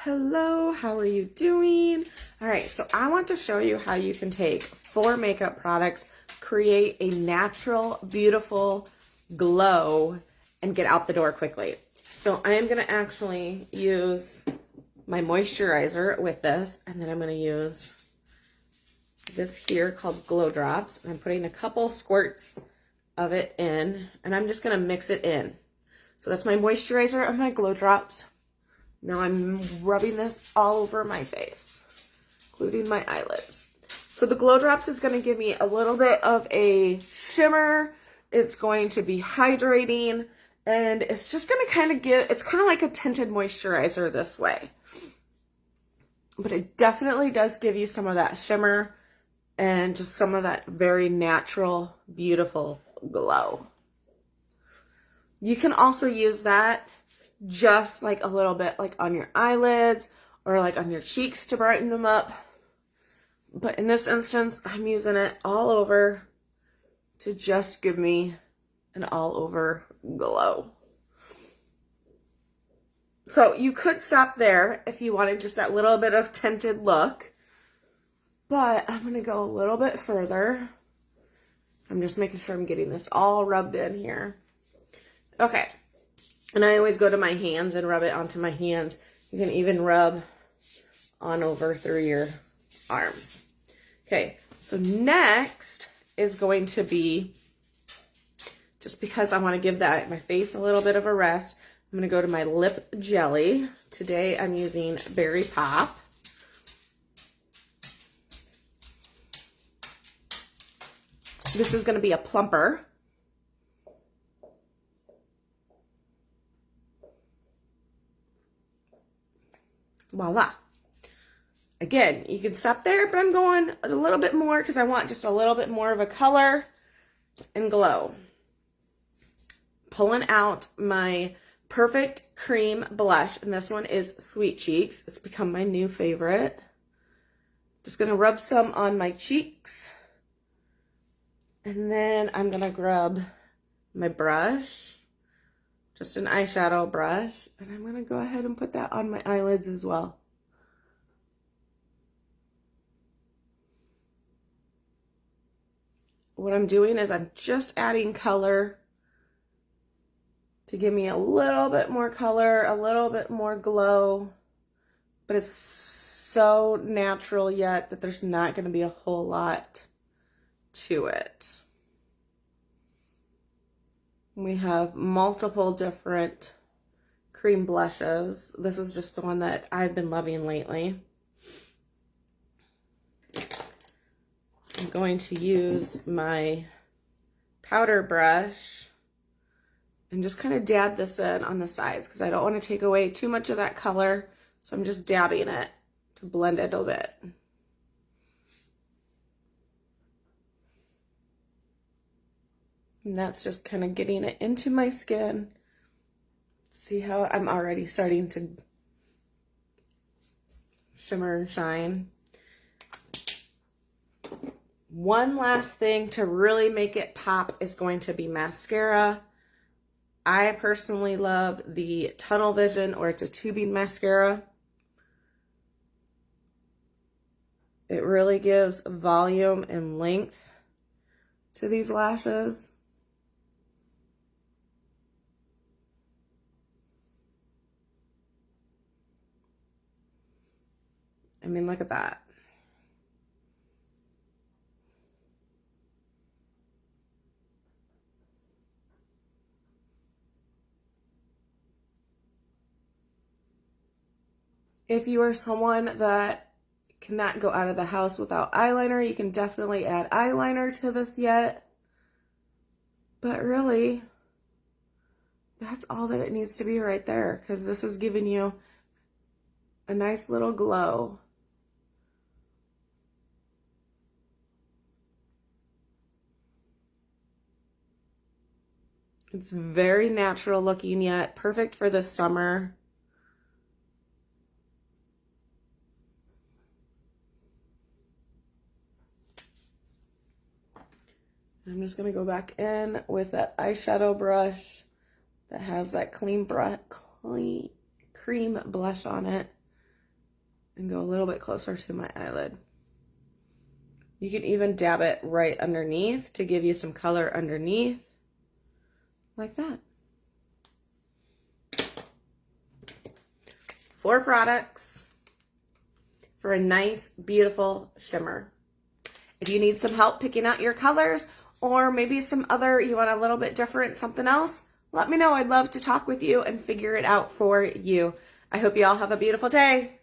Hello, how are you doing? All right, so I want to show you how you can take 4 makeup products, create a natural, beautiful glow, and get out the door quickly. So I am gonna actually use my moisturizer with this, and then I'm gonna use this here called Glow Drops. And I'm putting a couple squirts of it in, and I'm just gonna mix it in. So that's my moisturizer and my Glow Drops. Now I'm rubbing this all over my face, including my eyelids. So the Glow Drops is going to give me a little bit of a shimmer. It's going to be hydrating, and it's just going to kind of it's kind of like a tinted moisturizer this way. But it definitely does give you some of that shimmer and just some of that very natural, beautiful glow. You can also use that just like a little bit like on your eyelids or like on your cheeks to brighten them up. But in this instance, I'm using it all over to just give me an all over glow. So you could stop there if you wanted just that little bit of tinted look, but I'm going to go a little bit further. I'm just making sure I'm getting this all rubbed in here. Okay. And I always go to my hands and rub it onto my hands. You can even rub on over through your arms. Okay, so next is going to be, just because I want to give my face a little bit of a rest, I'm going to go to my lip jelly. Today I'm using Berry Pop. This is going to be a plumper. Voila. Again, you can stop there, but I'm going a little bit more because I want just a little bit more of a color and glow. Pulling out my Perfect Cream blush, and this one is Sweet Cheeks. It's become my new favorite. Just going to rub some on my cheeks. And then I'm going to grab my brush. Just an eyeshadow brush, and I'm going to go ahead and put that on my eyelids as well. What I'm doing is I'm just adding color to give me a little bit more color, a little bit more glow, but it's so natural yet that there's not going to be a whole lot to it. We have multiple different cream blushes. This is just the one that I've been loving lately. I'm going to use my powder brush and just kind of dab this in on the sides because I don't want to take away too much of that color. So I'm just dabbing it to blend it a bit. And that's just kind of getting it into my skin. See how I'm already starting to shimmer and shine. One last thing to really make it pop is going to be mascara. I personally love the Tunnel Vision, or it's a tubing mascara. It really gives volume and length to these lashes. I mean, look at that. If you are someone that cannot go out of the house without eyeliner, you can definitely add eyeliner to this yet. But really, that's all that it needs to be right there, because this is giving you a nice little glow. It's very natural looking yet, perfect for this summer. I'm just going to go back in with that eyeshadow brush that has that cream blush on it. and go a little bit closer to my eyelid. You can even dab it right underneath to give you some color underneath, like that. 4 products for a nice, beautiful shimmer. If you need some help picking out your colors, or maybe some other, you want a little bit different, something else, let me know. I'd love to talk with you and figure it out for you. I hope you all have a beautiful day.